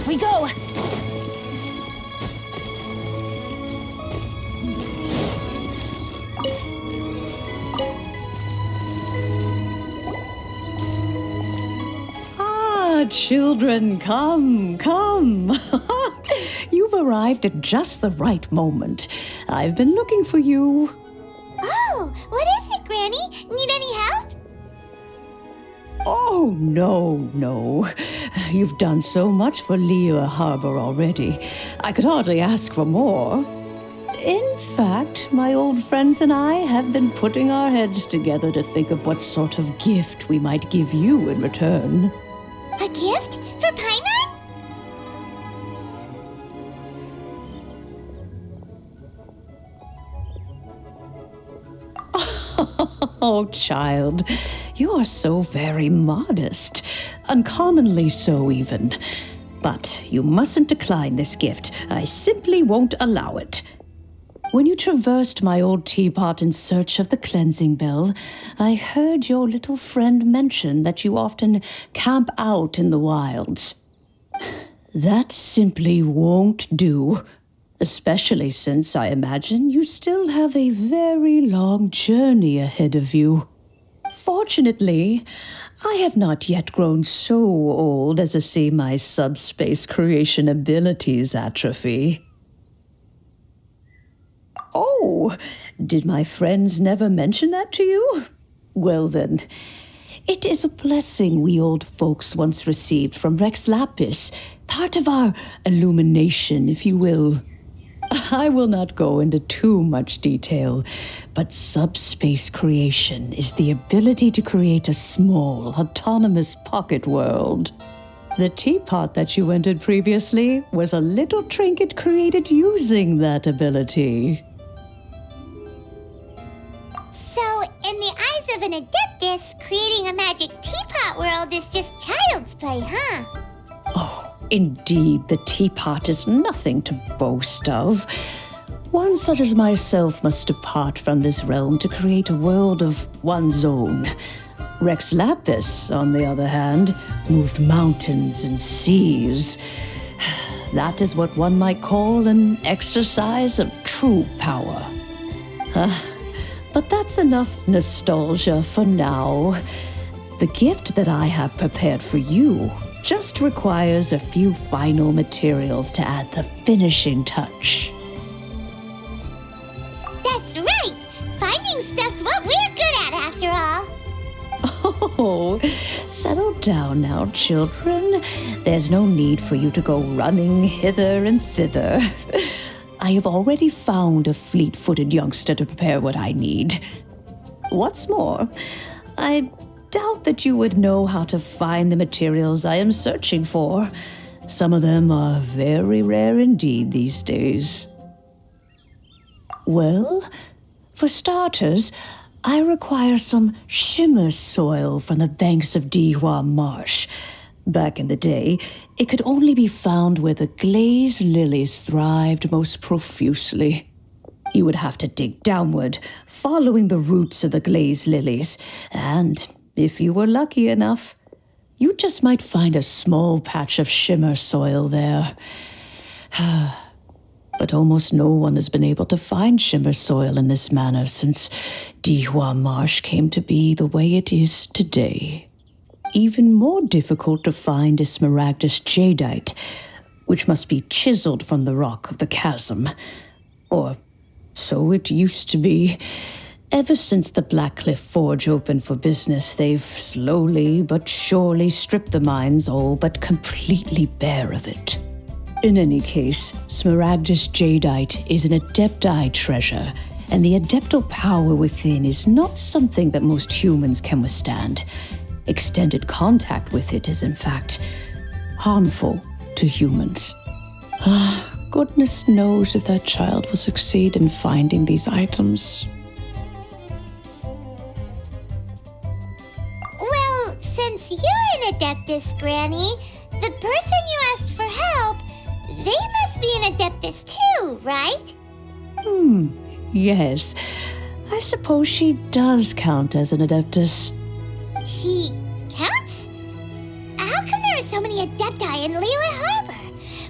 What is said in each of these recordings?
we go! Children, come, come. You've arrived at just the right moment. I've been looking for you. Oh, what is it, Granny? Need any help? Oh, no. You've done so much for Lea Harbor already. I could hardly ask for more. In fact, my old friends and I have been putting our heads together to think of what sort of gift we might give you in return. A gift? For Paimon? Oh, child, you are so very modest. Uncommonly so, even. But you mustn't decline this gift. I simply won't allow it. When you traversed my old teapot in search of the cleansing bell, I heard your little friend mention that you often camp out in the wilds. That simply won't do, especially since I imagine you still have a very long journey ahead of you. Fortunately, I have not yet grown so old as to see my subspace creation abilities atrophy. Oh, did my friends never mention that to you? Well then, it is a blessing we old folks once received from Rex Lapis, part of our illumination, if you will. I will not go into too much detail, but subspace creation is the ability to create a small, autonomous pocket world. The teapot that you entered previously was a little trinket created using that ability. So, in the eyes of an adeptus, creating a magic teapot world is just child's play, huh? Oh, indeed, the teapot is nothing to boast of. One such as myself must depart from this realm to create a world of one's own. Rex Lapis, on the other hand, moved mountains and seas. That is what one might call an exercise of true power. But that's enough nostalgia for now. The gift that I have prepared for you just requires a few final materials to add the finishing touch. That's right! Finding stuff's what we're good at, after all. Oh, settle down now, children. There's no need for you to go running hither and thither. I have already found a fleet-footed youngster to prepare what I need. What's more, I doubt that you would know how to find the materials I am searching for. Some of them are very rare indeed these days. Well, for starters, I require some shimmer soil from the banks of Dihua Marsh. Back in the day, it could only be found where the glazed lilies thrived most profusely. You would have to dig downward, following the roots of the glazed lilies, and if you were lucky enough, you just might find a small patch of shimmer soil there. But almost no one has been able to find shimmer soil in this manner since Dihua Marsh came to be the way it is today. Even more difficult to find is smaragdus jadeite, which must be chiseled from the rock of the chasm. Or so it used to be. Ever since the Blackcliff Forge opened for business, they've slowly but surely stripped the mines all but completely bare of it. In any case, smaragdus jadeite is an adepti treasure, and the adeptal power within is not something that most humans can withstand. Extended contact with it is, in fact, harmful to humans. Goodness knows if that child will succeed in finding these items. Well, since you're an adeptus, Granny, the person you asked for help, they must be an adeptus too, right? Yes. I suppose she does count as an adeptus. She counts? How come there are so many adepti in Liyue Harbor?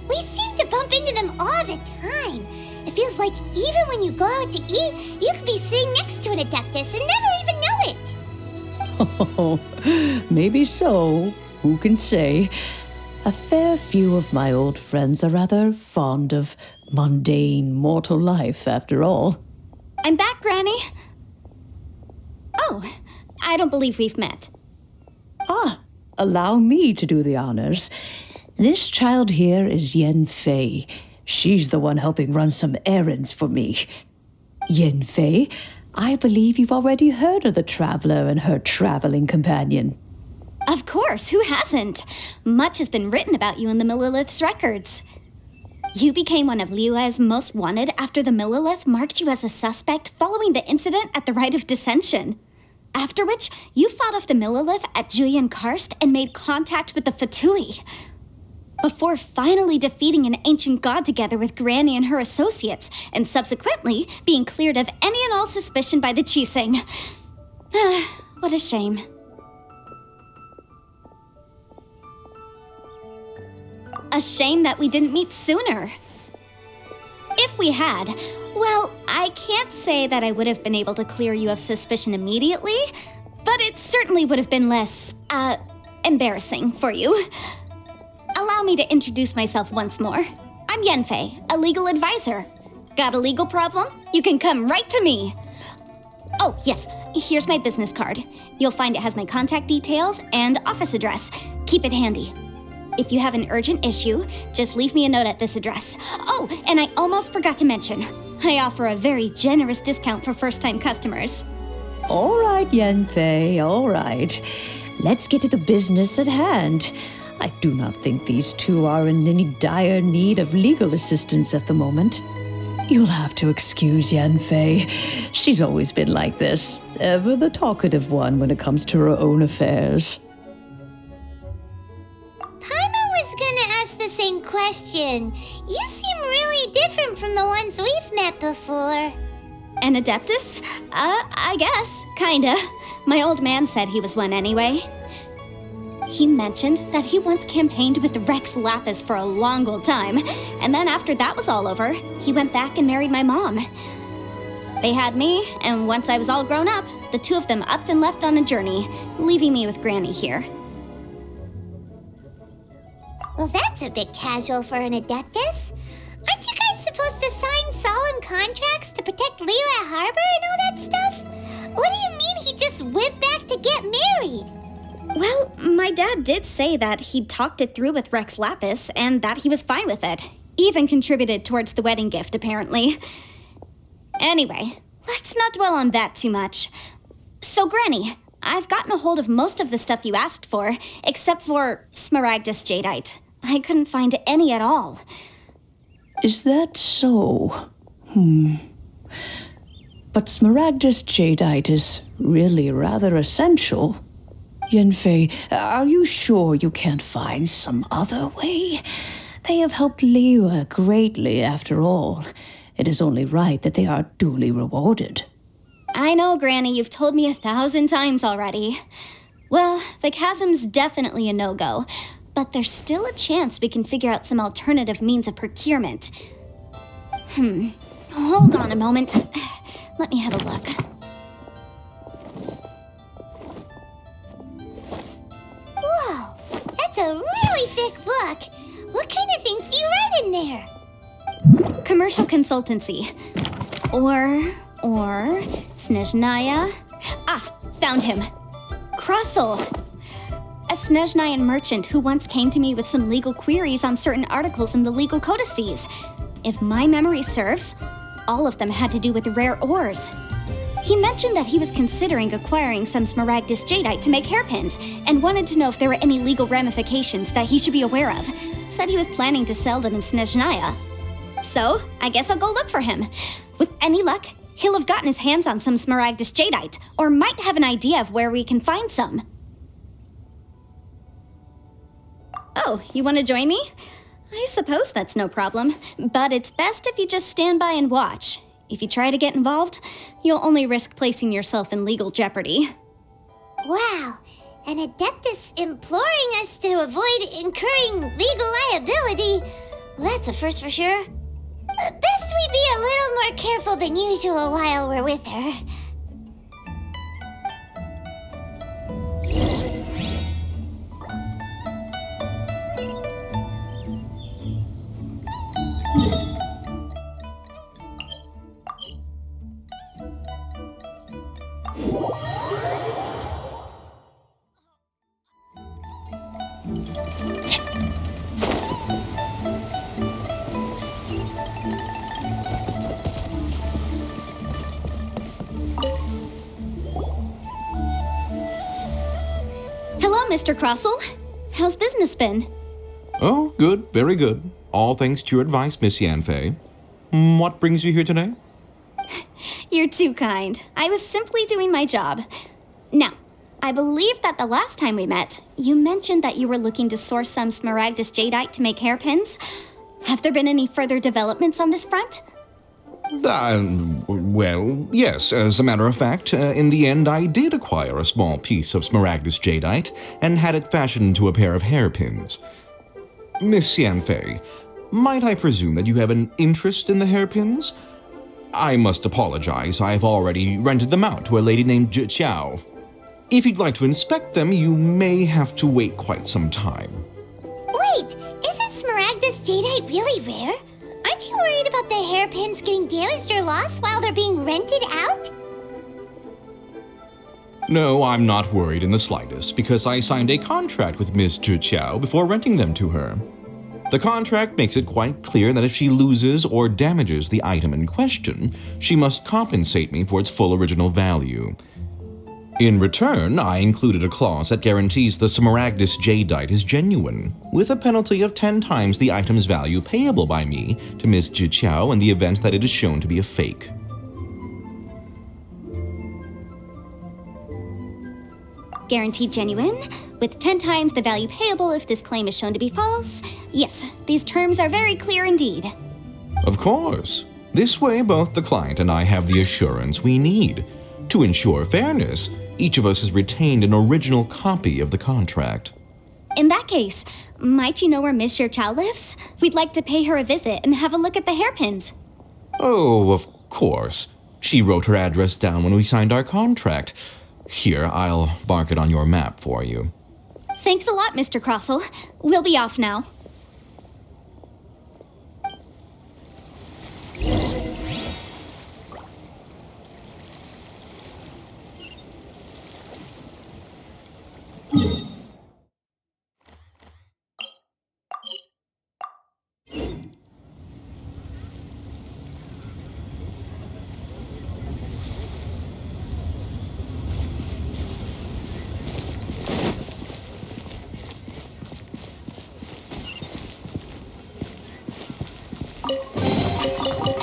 We seem to bump into them all the time. It feels like even when you go out to eat, you could be sitting next to an Adeptus and never even know it. Oh, maybe so. Who can say? A fair few of my old friends are rather fond of mundane mortal life, after all. I'm back, Granny. Oh, I don't believe we've met. Ah, allow me to do the honors. This child here is Yen Fei. She's the one helping run some errands for me. Yen Fei, I believe you've already heard of the traveler and her traveling companion. Of course, who hasn't? Much has been written about you in the Millilith's records. You became one of Liyue's most wanted after the Millilith marked you as a suspect following the incident at the Rite of Dissension. After which, you fought off the Millilith at Julian Karst and made contact with the Fatui. Before finally defeating an ancient god together with Granny and her associates, and subsequently being cleared of any and all suspicion by the Chiseng. What a shame. A shame that we didn't meet sooner. If we had, well, I can't say that I would have been able to clear you of suspicion immediately, but it certainly would have been less, embarrassing for you. Allow me to introduce myself once more. I'm Yenfei, a legal advisor. Got a legal problem? You can come right to me. Oh, yes, here's my business card. You'll find it has my contact details and office address. Keep it handy. If you have an urgent issue, just leave me a note at this address. Oh, and I almost forgot to mention, I offer a very generous discount for first-time customers. All right, Yenfei, all right. Let's get to the business at hand. I do not think these two are in any dire need of legal assistance at the moment. You'll have to excuse Yenfei. She's always been like this, ever the talkative one when it comes to her own affairs. Question. You seem really different from the ones we've met before. An Adeptus? I guess. Kinda. My old man said he was one anyway. He mentioned that he once campaigned with Rex Lapis for a long old time, and then after that was all over, he went back and married my mom. They had me, and once I was all grown up, the two of them upped and left on a journey, leaving me with Granny here. Well, that's a bit casual for an Adeptus. Aren't you guys supposed to sign solemn contracts to protect Liyue Harbor and all that stuff? What do you mean he just went back to get married? Well, my dad did say that he'd talked it through with Rex Lapis and that he was fine with it. Even contributed towards the wedding gift, apparently. Anyway, let's not dwell on that too much. So, Granny, I've gotten a hold of most of the stuff you asked for, except for Smaragdus Jadeite. I couldn't find any at all. Is that so? But Smaragdus Jadeite is really rather essential. Yenfei, are you sure you can't find some other way? They have helped Liyue greatly, after all. It is only right that they are duly rewarded. I know, Granny, you've told me 1,000 times already. Well, the chasm's definitely a no-go, but there's still a chance we can figure out some alternative means of procurement. Hold on a moment. Let me have a look. Whoa, that's a really thick book. What kind of things do you write in there? Commercial consultancy. Or Snezhnaya. Found him. Krusel. A Snezhnayan merchant who once came to me with some legal queries on certain articles in the legal codices. If my memory serves, all of them had to do with rare ores. He mentioned that he was considering acquiring some Smaragdus Jadeite to make hairpins, and wanted to know if there were any legal ramifications that he should be aware of. Said he was planning to sell them in Snezhnaya. So, I guess I'll go look for him. With any luck, he'll have gotten his hands on some Smaragdus Jadeite, or might have an idea of where we can find some. Oh, you want to join me? I suppose that's no problem, but it's best if you just stand by and watch. If you try to get involved, you'll only risk placing yourself in legal jeopardy. Wow, an Adeptus imploring us to avoid incurring legal liability. Well, that's a first for sure. Best we be a little more careful than usual while we're with her. Hello, Mr. Crossell. How's business been? Oh, good, very good. All thanks to your advice, Miss Yanfei. What brings you here today? You're too kind. I was simply doing my job. Now, I believe that the last time we met, you mentioned that you were looking to source some smaragdus jadeite to make hairpins. Have there been any further developments on this front? Well, yes, as a matter of fact, in the end I did acquire a small piece of smaragdus jadeite and had it fashioned into a pair of hairpins. Miss Yanfei, might I presume that you have an interest in the hairpins? I must apologize, I've already rented them out to a lady named Zhi Qiao. If you'd like to inspect them, you may have to wait quite some time. Wait, isn't smaragdus jadeite really rare? Aren't you worried about the hairpins getting damaged or lost while they're being rented out? No, I'm not worried in the slightest, because I signed a contract with Miss Zhi Qiao before renting them to her. The contract makes it quite clear that if she loses or damages the item in question, she must compensate me for its full original value. In return, I included a clause that guarantees the smaragdus jadeite is genuine, with a penalty of 10 times the item's value payable by me to Miss Zhi Qiao in the event that it is shown to be a fake. Guaranteed genuine, with 10 times the value payable if this claim is shown to be false. Yes, these terms are very clear indeed. Of course. This way, both the client and I have the assurance we need. To ensure fairness, each of us has retained an original copy of the contract. In that case, might you know where Miss Chow lives? We'd like to pay her a visit and have a look at the hairpins. Oh, of course. She wrote her address down when we signed our contract. Here, I'll mark it on your map for you. Thanks a lot, Mr. Crossell. We'll be off now.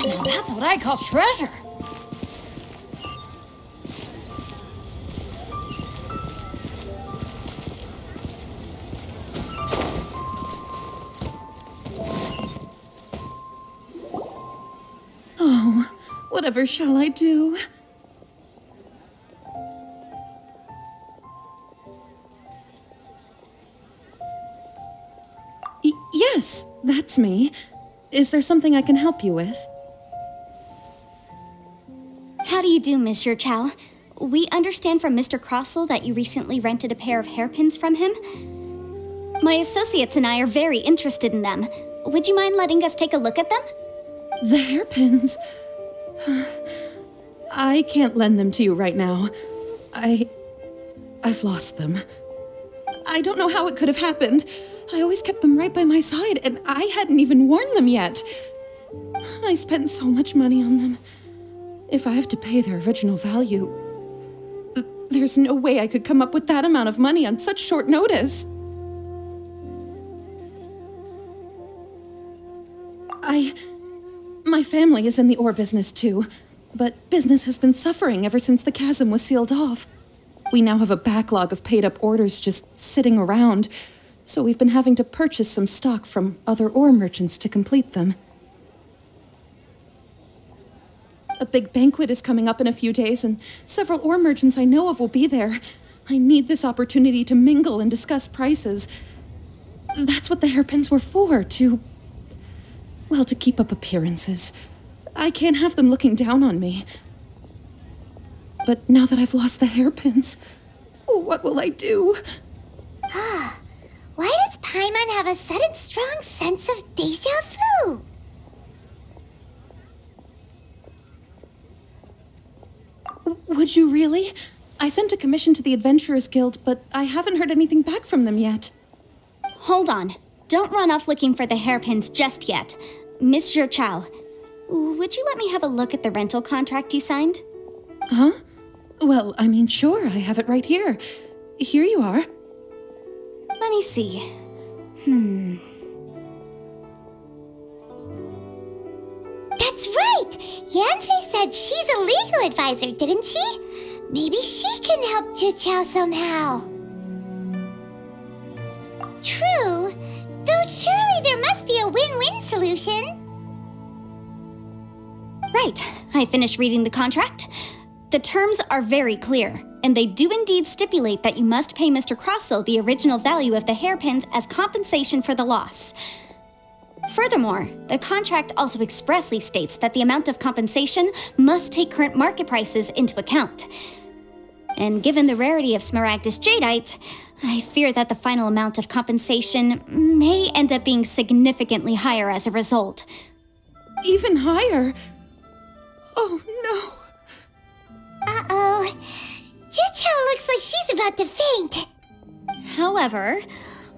Now that's what I call treasure. Oh, whatever shall I do? Yes, that's me. Is there something I can help you with? How do you do, Miss Chow? We understand from Mr. Crossell that you recently rented a pair of hairpins from him. My associates and I are very interested in them. Would you mind letting us take a look at them? The hairpins. I can't lend them to you right now. I've lost them. I don't know how it could have happened. I always kept them right by my side, and I hadn't even worn them yet. I spent so much money on them. If I have to pay their original value, there's no way I could come up with that amount of money on such short notice. My family is in the ore business too, but business has been suffering ever since the chasm was sealed off. We now have a backlog of paid-up orders just sitting around, so we've been having to purchase some stock from other ore merchants to complete them. A big banquet is coming up in a few days, and several ore merchants I know of will be there. I need this opportunity to mingle and discuss prices. That's what the hairpins were for, to Well, to keep up appearances. I can't have them looking down on me. But now that I've lost the hairpins, what will I do? Why does Paimon have a sudden strong sense of deja vu? Would you really? I sent a commission to the Adventurers Guild, but I haven't heard anything back from them yet. Hold on. Don't run off looking for the hairpins just yet. Miss Chow, would you let me have a look at the rental contract you signed? Huh? Well, I mean, sure, I have it right here. Here you are. Let me see. That's right! Yanfei said she's a legal advisor, didn't she? Maybe she can help Juqiao somehow. True, though surely there must be a win-win solution. Right. I finished reading the contract. The terms are very clear, and they do indeed stipulate that you must pay Mr. Crossell the original value of the hairpins as compensation for the loss. Furthermore, the contract also expressly states that the amount of compensation must take current market prices into account. And given the rarity of Smaragdus Jadeite, I fear that the final amount of compensation may end up being significantly higher as a result. Even higher? Oh, no. Uh-oh. Juqiao looks like she's about to faint. However,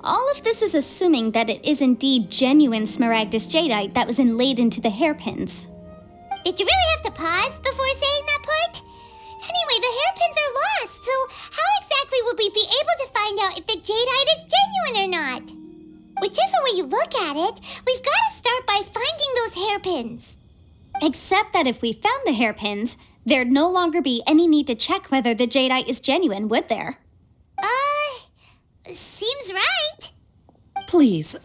all of this is assuming that it is indeed genuine Smaragdus Jadeite that was inlaid into the hairpins. Did you really have to pause before saying that part? Anyway, the hairpins are lost, so how exactly would we be able to find out if the jadeite is genuine or not? Whichever way you look at it, we've got to start by finding those hairpins. Except that if we found the hairpins, there'd no longer be any need to check whether the jadeite is genuine, would there? Seems right. Please,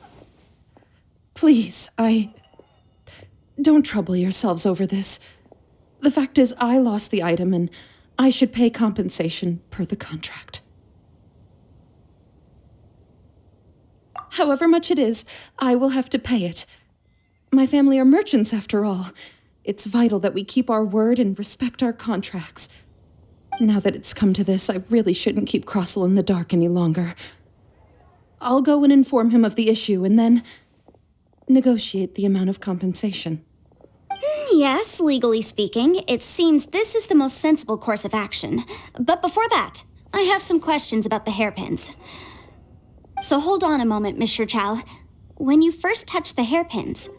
don't trouble yourselves over this. The fact is, I lost the item and I should pay compensation per the contract. However much it is, I will have to pay it. My family are merchants, after all. It's vital that we keep our word and respect our contracts. Now that it's come to this, I really shouldn't keep Crossell in the dark any longer. I'll go and inform him of the issue and then negotiate the amount of compensation. Yes, legally speaking, it seems this is the most sensible course of action. But before that, I have some questions about the hairpins. So hold on a moment, Mr. Chow. When you first touched the hairpins,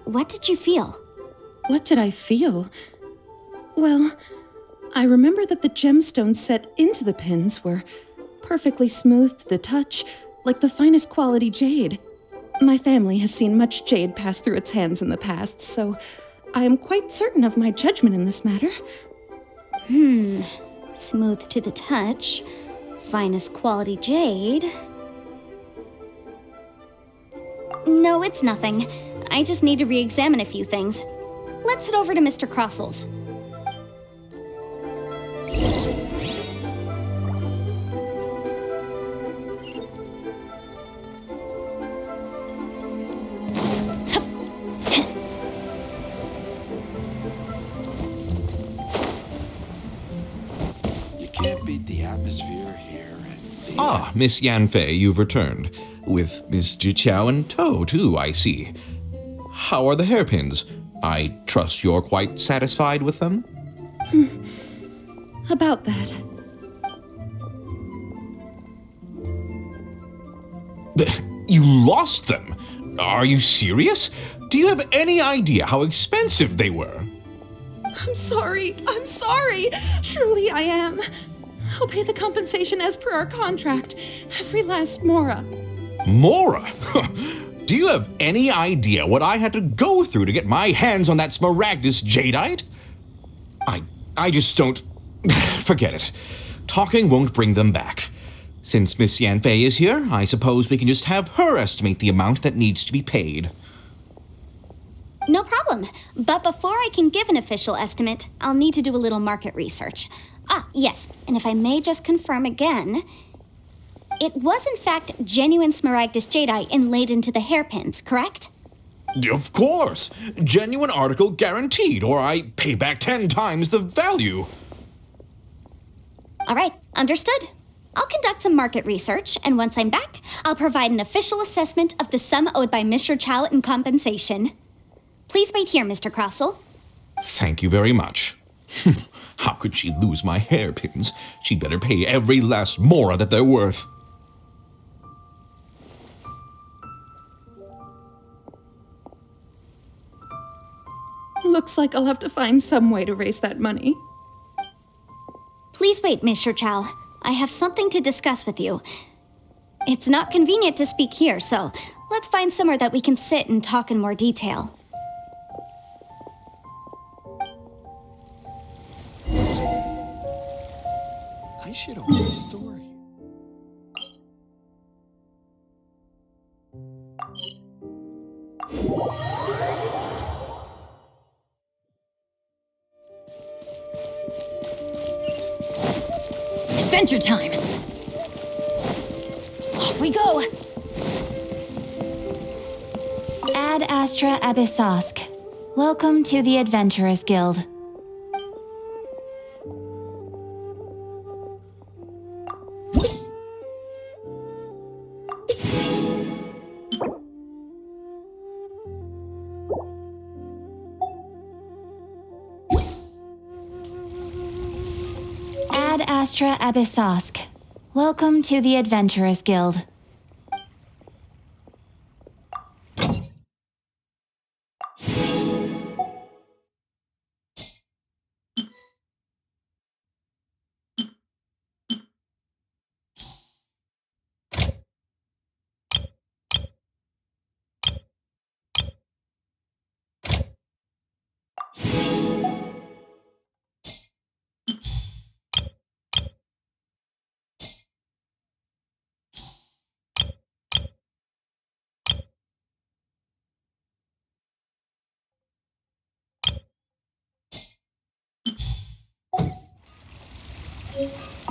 what did you feel? What did I feel? Well, I remember that the gemstones set into the pins were perfectly smooth to the touch, like the finest quality jade. My family has seen much jade pass through its hands in the past, so I am quite certain of my judgment in this matter. Smooth to the touch, finest quality jade. No, it's nothing. I just need to re-examine a few things. Let's head over to Mr. Crossell's. Can't beat the atmosphere here. Miss Yanfei, you've returned. With Miss Juqiao in tow, too, I see. How are the hairpins? I trust you're quite satisfied with them? About that. You lost them? Are you serious? Do you have any idea how expensive they were? I'm sorry. Truly I am. I'll pay the compensation as per our contract. Every last mora. Mora? Do you have any idea what I had to go through to get my hands on that Smaragdus Jadeite? I just don't... Forget it. Talking won't bring them back. Since Miss Yanfei is here, I suppose we can just have her estimate the amount that needs to be paid. No problem. But before I can give an official estimate, I'll need to do a little market research. Yes, and if I may just confirm again, it was in fact genuine Smaragdus Jadeite inlaid into the hairpins, correct? Of course! Genuine article guaranteed, or I pay back 10 times the value. All right, understood. I'll conduct some market research, and once I'm back, I'll provide an official assessment of the sum owed by Mr. Chow in compensation. Please wait here, Mr. Crossell. Thank you very much. How could she lose my hairpins? She'd better pay every last mora that they're worth. Looks like I'll have to find some way to raise that money. Please wait, Mr. Chow. I have something to discuss with you. It's not convenient to speak here, so let's find somewhere that we can sit and talk in more detail. I should open a store here. Adventure time! Off we go! Ad Astra Abyssosk. Welcome to the Adventurers Guild. Ad Astra Abyssosk. Welcome to the Adventurers Guild.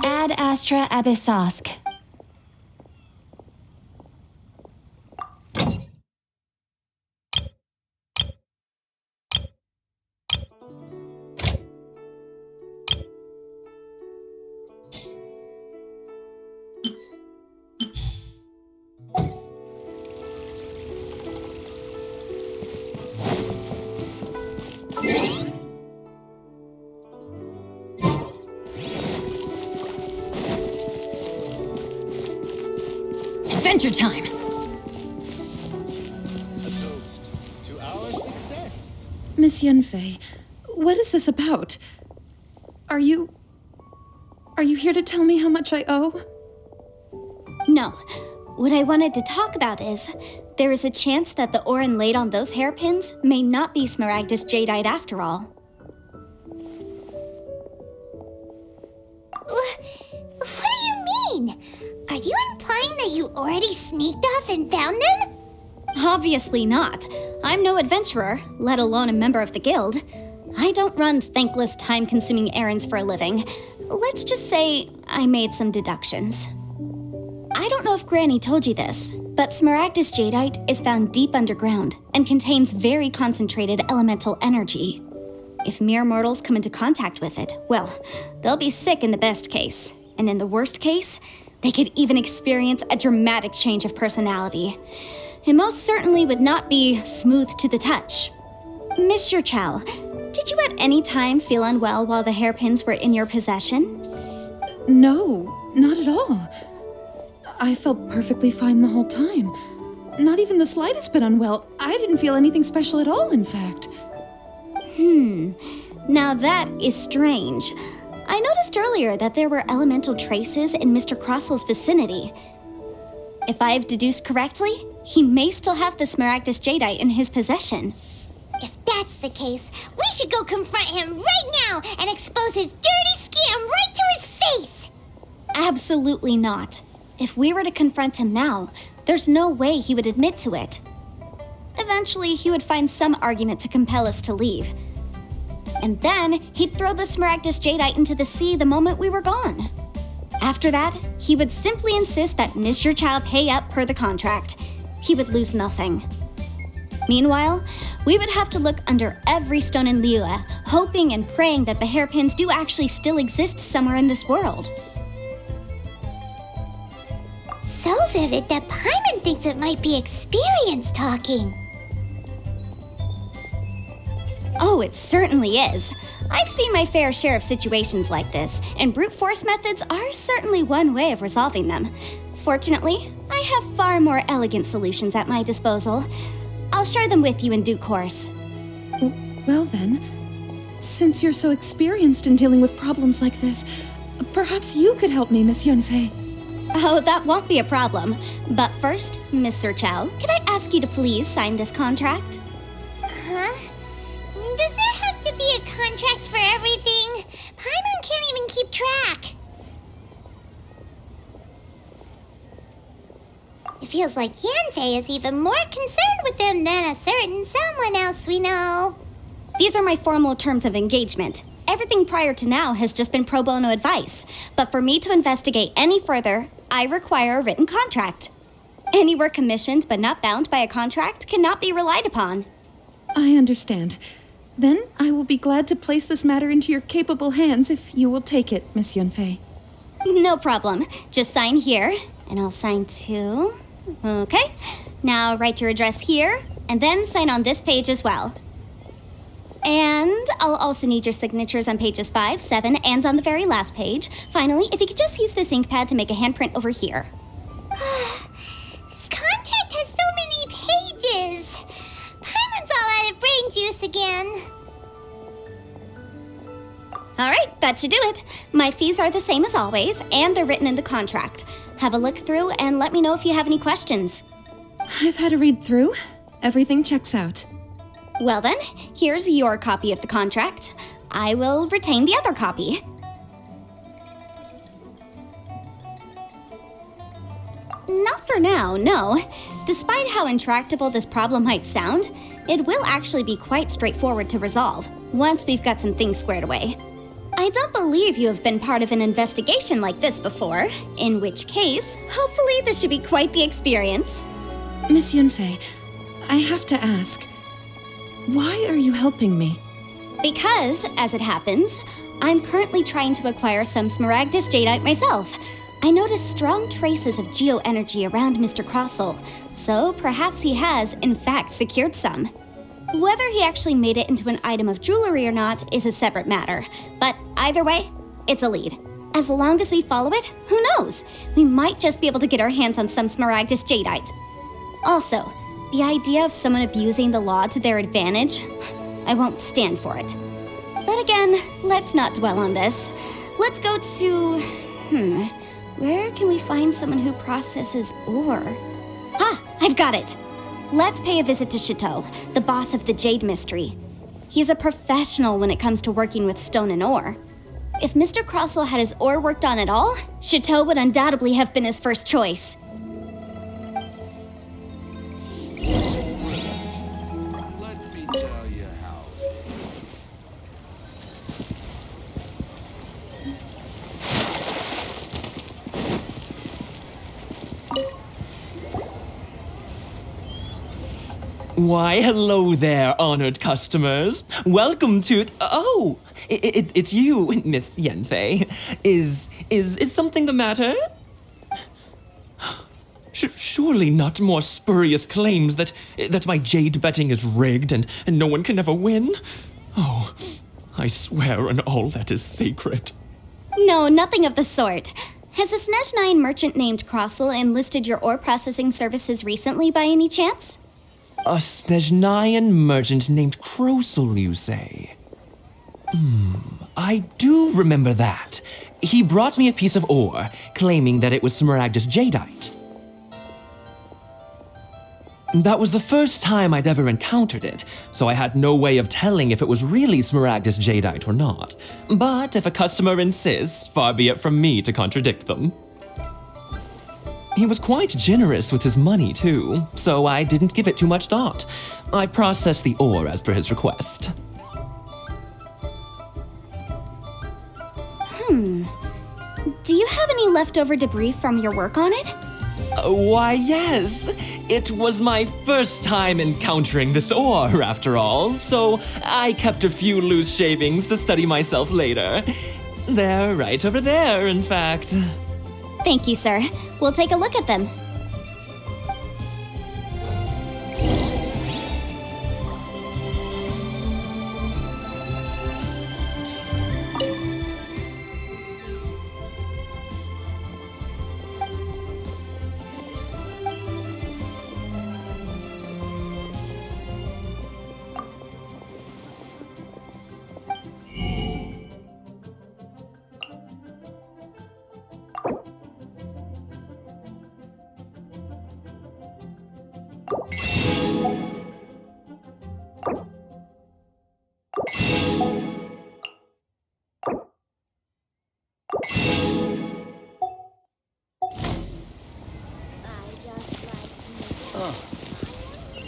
Ad Astra Abyssosk. Adventure time! A toast to our success. Miss Yenfei, what is this about? Are you here to tell me how much I owe? No. What I wanted to talk about is, there is a chance that the ore inlaid on those hairpins may not be Smaragdus jadeite after all. What do you mean? Are you implying that you already sneaked off and found them? Obviously not. I'm no adventurer, let alone a member of the guild. I don't run thankless, time-consuming errands for a living. Let's just say I made some deductions. I don't know if Granny told you this, but Smaragdus jadeite is found deep underground and contains very concentrated elemental energy. If mere mortals come into contact with it, well, they'll be sick in the best case, and in the worst case, they could even experience a dramatic change of personality. It most certainly would not be smooth to the touch. Mr. Chow, did you at any time feel unwell while the hairpins were in your possession? No, not at all. I felt perfectly fine the whole time. Not even the slightest bit unwell. I didn't feel anything special at all, in fact. Now that is strange. I noticed earlier that there were elemental traces in Mr. Crossell's vicinity. If I have deduced correctly, he may still have the Smaragdus jadeite in his possession. If that's the case, we should go confront him right now and expose his dirty scam right to his face! Absolutely not. If we were to confront him now, there's no way he would admit to it. Eventually, he would find some argument to compel us to leave. And then, he'd throw the Smaragdus jadeite into the sea the moment we were gone. After that, he would simply insist that Mr. Chow pay up per the contract. He would lose nothing. Meanwhile, we would have to look under every stone in Liyue, hoping and praying that the hairpins do actually still exist somewhere in this world. So vivid that Paimon thinks it might be experience talking. Oh, it certainly is. I've seen my fair share of situations like this, and brute force methods are certainly one way of resolving them. Fortunately, I have far more elegant solutions at my disposal. I'll share them with you in due course. Well then, since you're so experienced in dealing with problems like this, perhaps you could help me, Miss Yunfei. Oh, that won't be a problem. But first, Mr. Chow, can I ask you to please sign this contract? Huh? Does there have to be a contract for everything? Paimon can't even keep track. It feels like Yanfei is even more concerned with them than a certain someone else we know. These are my formal terms of engagement. Everything prior to now has just been pro bono advice. But for me to investigate any further, I require a written contract. Any work commissioned but not bound by a contract cannot be relied upon. I understand. Then I will be glad to place this matter into your capable hands if you will take it, Miss Yunfei. No problem. Just sign here, and I'll sign too. Okay. Now write your address here, and then sign on this page as well. And I'll also need your signatures on pages 5, 7, and on the very last page. Finally, if you could just use this ink pad to make a handprint over here. This contract has so many pages. Paimon's all out of brain juice again. All right, that should do it. My fees are the same as always, and they're written in the contract. Have a look through and let me know if you have any questions. I've had a read through. Everything checks out. Well then, here's your copy of the contract. I will retain the other copy. Not for now, no. Despite how intractable this problem might sound, it will actually be quite straightforward to resolve, once we've got some things squared away. I don't believe you have been part of an investigation like this before, in which case, hopefully this should be quite the experience. Miss Yunfei, I have to ask, why are you helping me? Because, as it happens, I'm currently trying to acquire some Smaragdus Jadeite myself. I noticed strong traces of geoenergy around Mr. Crossell, so perhaps he has, in fact, secured some. Whether he actually made it into an item of jewelry or not is a separate matter, but either way, it's a lead. As long as we follow it, who knows? We might just be able to get our hands on some Smaragdus Jadeite. Also, the idea of someone abusing the law to their advantage, I won't stand for it. But again, let's not dwell on this. Let's go to... where can we find someone who processes ore? I've got it! Let's pay a visit to Chateau, the boss of the Jade Mystery. He's a professional when it comes to working with stone and ore. If Mr. Crossell had his ore worked on at all, Chateau would undoubtedly have been his first choice. Let me tell you how. Why, hello there, honored customers. Welcome to... Oh, it's you, Miss Yanfei. Is something the matter? Surely not more spurious claims that my jade betting is rigged and no one can ever win? Oh, I swear on all that is sacred. No, nothing of the sort. Has a Snezhnine merchant named Crossell enlisted your ore processing services recently by any chance? A Snezhnine merchant named Crossell, you say? I do remember that. He brought me a piece of ore, claiming that it was Smaragdus Jadeite. That was the first time I'd ever encountered it, so I had no way of telling if it was really Smaragdus Jadeite or not. But if a customer insists, far be it from me to contradict them. He was quite generous with his money, too, so I didn't give it too much thought. I processed the ore as per his request. Do you have any leftover debris from your work on it? Why, yes. It was my first time encountering this ore, after all, so I kept a few loose shavings to study myself later. They're right over there, in fact. Thank you, sir. We'll take a look at them.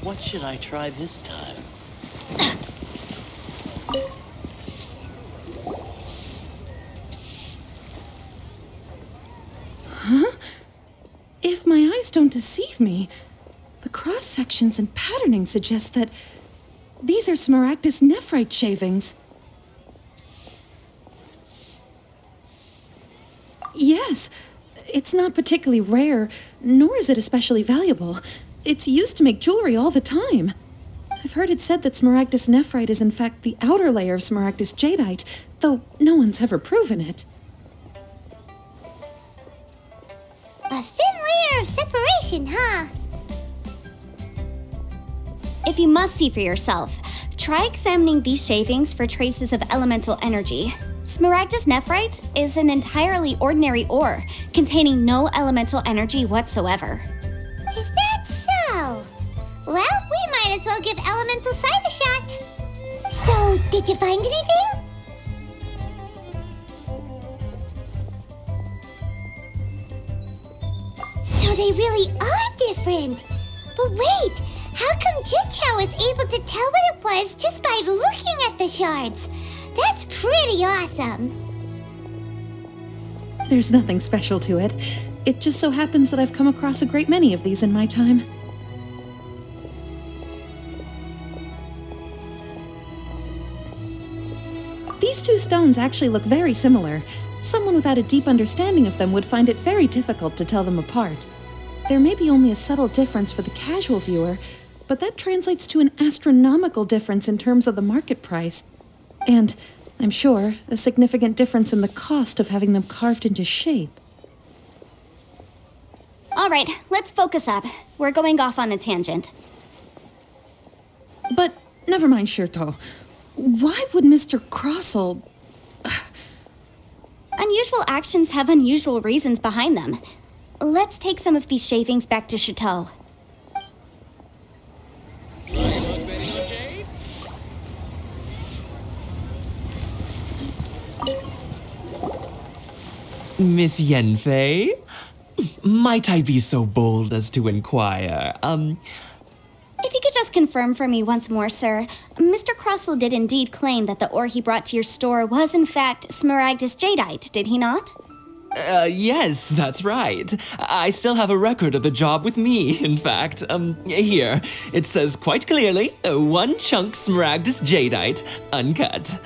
What should I try this time? Huh? If my eyes don't deceive me, the cross-sections and patterning suggest that these are Smaragdus nephrite shavings. Yes, it's not particularly rare, nor is it especially valuable. It's used to make jewelry all the time. I've heard it said that Smaragdus nephrite is in fact the outer layer of Smaragdus jadeite, though no one's ever proven it. A thin layer of separation, huh? If you must see for yourself, try examining these shavings for traces of elemental energy. Smaragdus nephrite is an entirely ordinary ore, containing no elemental energy whatsoever. Is that so? Well, we might as well give elemental sight a shot. So, did you find anything? So they really are different. But wait, how come Jichao was able to tell what it was just by looking at the shards? That's pretty awesome. There's nothing special to it. It just so happens that I've come across a great many of these in my time. These two stones actually look very similar. Someone without a deep understanding of them would find it very difficult to tell them apart. There may be only a subtle difference for the casual viewer, but that translates to an astronomical difference in terms of the market price. And, I'm sure, a significant difference in the cost of having them carved into shape. All right, let's focus up. We're going off on a tangent. But, never mind, Shirto. Why would Mr. Crossell... Unusual actions have unusual reasons behind them. Let's take some of these shavings back to Chateau. Miss Yenfei? Might I be so bold as to inquire, If you could just confirm for me once more, sir. Mr. Crossell did indeed claim that the ore he brought to your store was in fact Smaragdus jadeite, did he not? Yes, that's right. I still have a record of the job with me, in fact. Here. It says quite clearly, 1 chunk Smaragdus jadeite, uncut.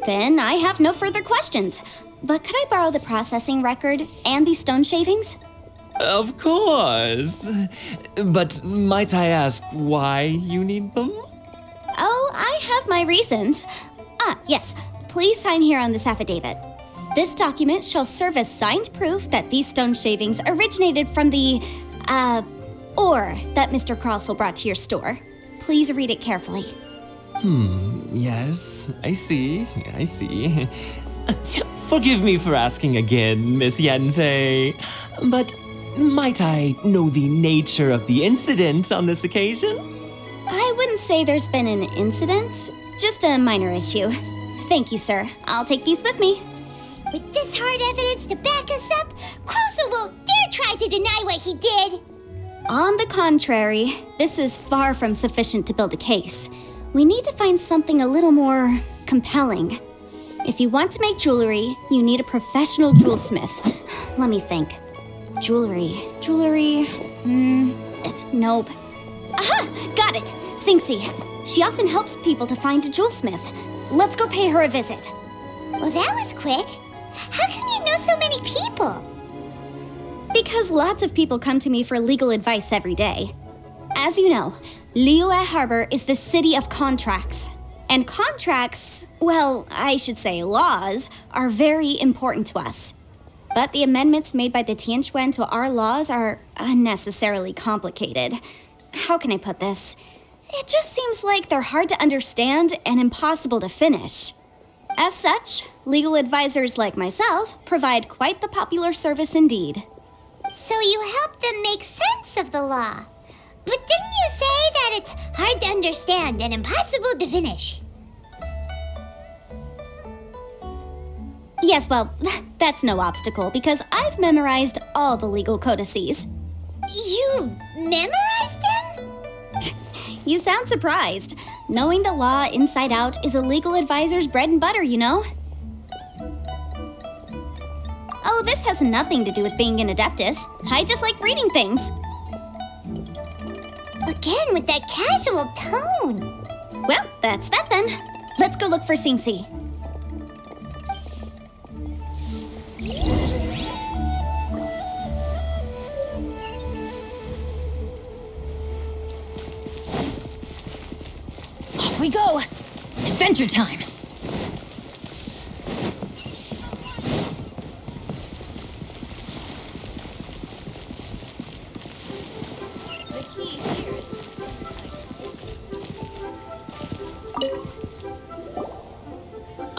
Then I have no further questions. But could I borrow the processing record and these stone shavings? Of course. But might I ask why you need them? Oh, I have my reasons. Yes. Please sign here on this affidavit. This document shall serve as signed proof that these stone shavings originated from the, ore that Mr. Crossell brought to your store. Please read it carefully. Yes, I see. Forgive me for asking again, Miss Yenfei, but might I know the nature of the incident on this occasion? I wouldn't say there's been an incident, just a minor issue. Thank you, sir. I'll take these with me. With this hard evidence to back us up, Crossell won't dare try to deny what he did. On the contrary, this is far from sufficient to build a case. We need to find something a little more compelling. If you want to make jewelry, you need a professional jewelsmith. Let me think. Jewelry. Nope. Aha! Got it! Sinxie. She often helps people to find a jewelsmith. Let's go pay her a visit. Well, that was quick. How come you know so many people? Because lots of people come to me for legal advice every day. As you know, Liyue Harbor is the city of contracts. And contracts, well, I should say laws, are very important to us. But the amendments made by the Tianquan to our laws are unnecessarily complicated. How can I put this? It just seems like they're hard to understand and impossible to finish. As such, legal advisors like myself provide quite the popular service indeed. So you help them make sense of the law. But didn't you say that it's hard to understand and impossible to finish? Yes, well, that's no obstacle because I've memorized all the legal codices. You memorized them? You sound surprised. Knowing the law inside out is a legal advisor's bread and butter, you know? Oh, this has nothing to do with being an adeptus. I just like reading things. Again, with that casual tone. Well, that's that then. Let's go look for Sinxie. Off we go! Adventure time!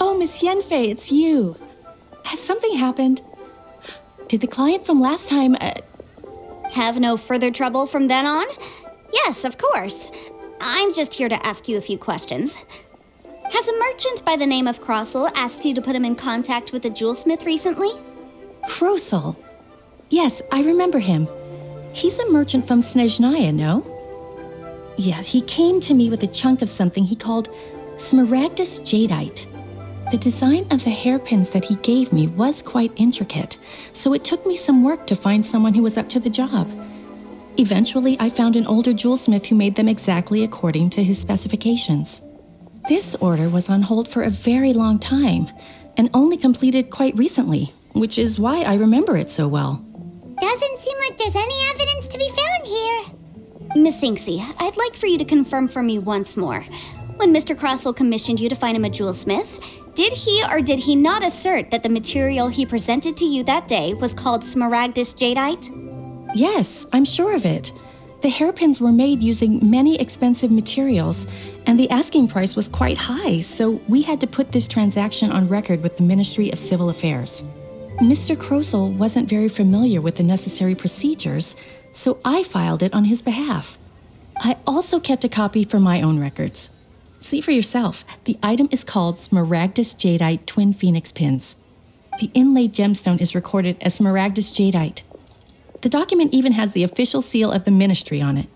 Oh, Miss Yenfei, it's you. Has something happened? Did the client from last time, Have no further trouble from then on? Yes, of course. I'm just here to ask you a few questions. Has a merchant by the name of Crossel asked you to put him in contact with a jewelsmith recently? Krosel? Yes, I remember him. He's a merchant from Snezhnaya, no? Yeah, he came to me with a chunk of something he called Smaragdus Jadeite. The design of the hairpins that he gave me was quite intricate, so it took me some work to find someone who was up to the job. Eventually, I found an older jewelsmith who made them exactly according to his specifications. This order was on hold for a very long time, and only completed quite recently, which is why I remember it so well. Doesn't seem like there's any evidence to be found here. Miss Sinxie, I'd like for you to confirm for me once more. When Mr. Crossel commissioned you to find him a jewelsmith, did he or did he not assert that the material he presented to you that day was called Smaragdus Jadeite? Yes, I'm sure of it. The hairpins were made using many expensive materials, and the asking price was quite high, so we had to put this transaction on record with the Ministry of Civil Affairs. Mr. Krosel wasn't very familiar with the necessary procedures, so I filed it on his behalf. I also kept a copy for my own records. See for yourself, the item is called Smaragdus Jadeite Twin Phoenix Pins. The inlaid gemstone is recorded as Smaragdus Jadeite. The document even has the official seal of the ministry on it.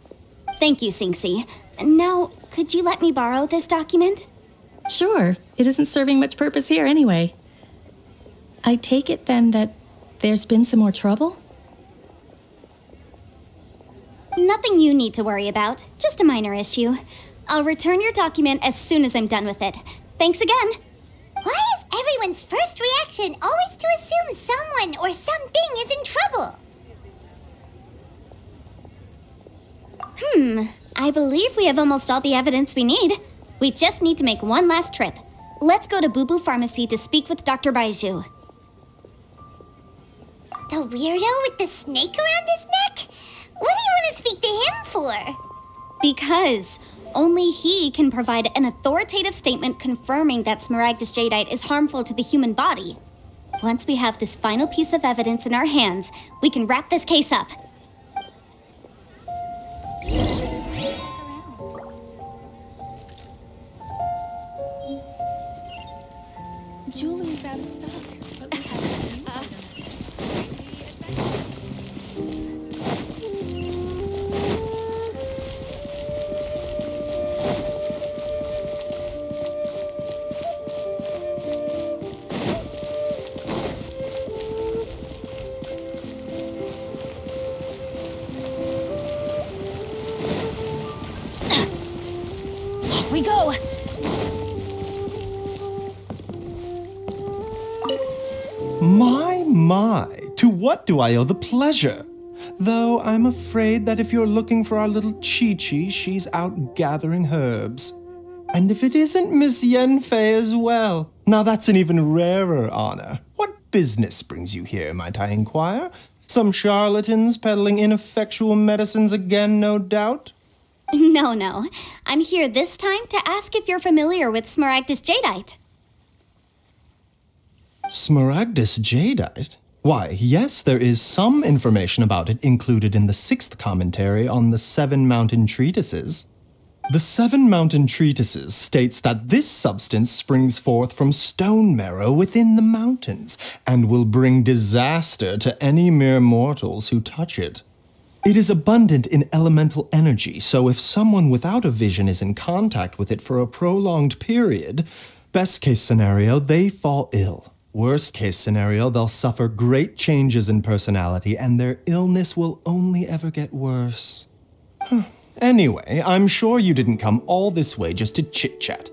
Thank you, Sinxie. Now, could you let me borrow this document? Sure, it isn't serving much purpose here anyway. I take it then that there's been some more trouble? Nothing you need to worry about, just a minor issue. I'll return your document as soon as I'm done with it. Thanks again. Why is everyone's first reaction always to assume someone or something is in trouble? I believe we have almost all the evidence we need. We just need to make one last trip. Let's go to Boo Boo Pharmacy to speak with Dr. Baiju. The weirdo with the snake around his neck? What do you want to speak to him for? Because only he can provide an authoritative statement confirming that Smaragdus Jadeite is harmful to the human body. Once we have this final piece of evidence in our hands, we can wrap this case up. Jewelry's out of stock. we go! My, to what do I owe the pleasure? Though I'm afraid that if you're looking for our little Chi-Chi, she's out gathering herbs. And if it isn't Miss Yenfei as well, now that's an even rarer honor. What business brings you here, might I inquire? Some charlatans peddling ineffectual medicines again, no doubt? No. I'm here this time to ask if you're familiar with Smaragdus Jadeite. Smaragdus Jadeite? Why, yes, there is some information about it included in the 6th commentary on the 7 Mountain Treatises. The 7 Mountain Treatises states that this substance springs forth from stone marrow within the mountains, and will bring disaster to any mere mortals who touch it. It is abundant in elemental energy, so if someone without a vision is in contact with it for a prolonged period, best case scenario, they fall ill. Worst case scenario, they'll suffer great changes in personality and their illness will only ever get worse. Anyway, I'm sure you didn't come all this way just to chit-chat.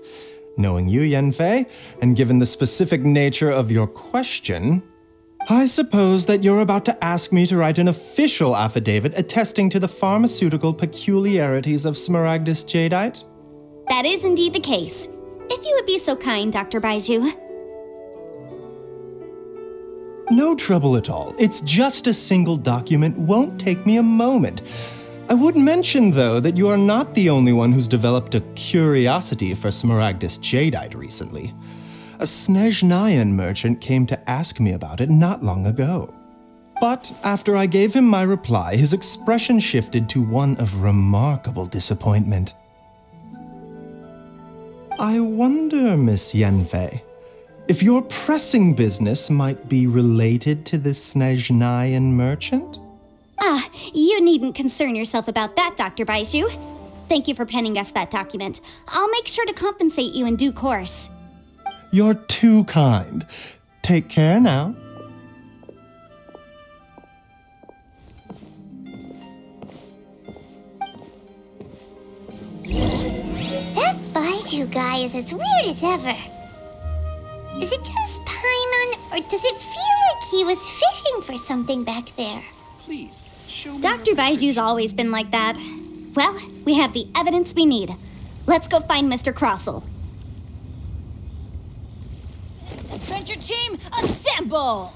Knowing you, Yenfei, and given the specific nature of your question, I suppose that you're about to ask me to write an official affidavit attesting to the pharmaceutical peculiarities of Smaragdus Jadeite? That is indeed the case. If you would be so kind, Dr. Baiju. No trouble at all. It's just a single document, won't take me a moment. I would mention, though, that you are not the only one who's developed a curiosity for Smaragdus Jadeite recently. A Snezhnayan merchant came to ask me about it not long ago. But after I gave him my reply, his expression shifted to one of remarkable disappointment. I wonder, Miss Yenfei, if your pressing business might be related to this Snezhnayan merchant? You needn't concern yourself about that, Dr. Baiju. Thank you for penning us that document. I'll make sure to compensate you in due course. You're too kind. Take care now. That Baiju guy is as weird as ever. Is it just Paimon, or does it feel like he was fishing for something back there? Please, show me. Dr. Baiju's always been like that. Well, we have the evidence we need. Let's go find Mr. Crossell. Adventure team, assemble!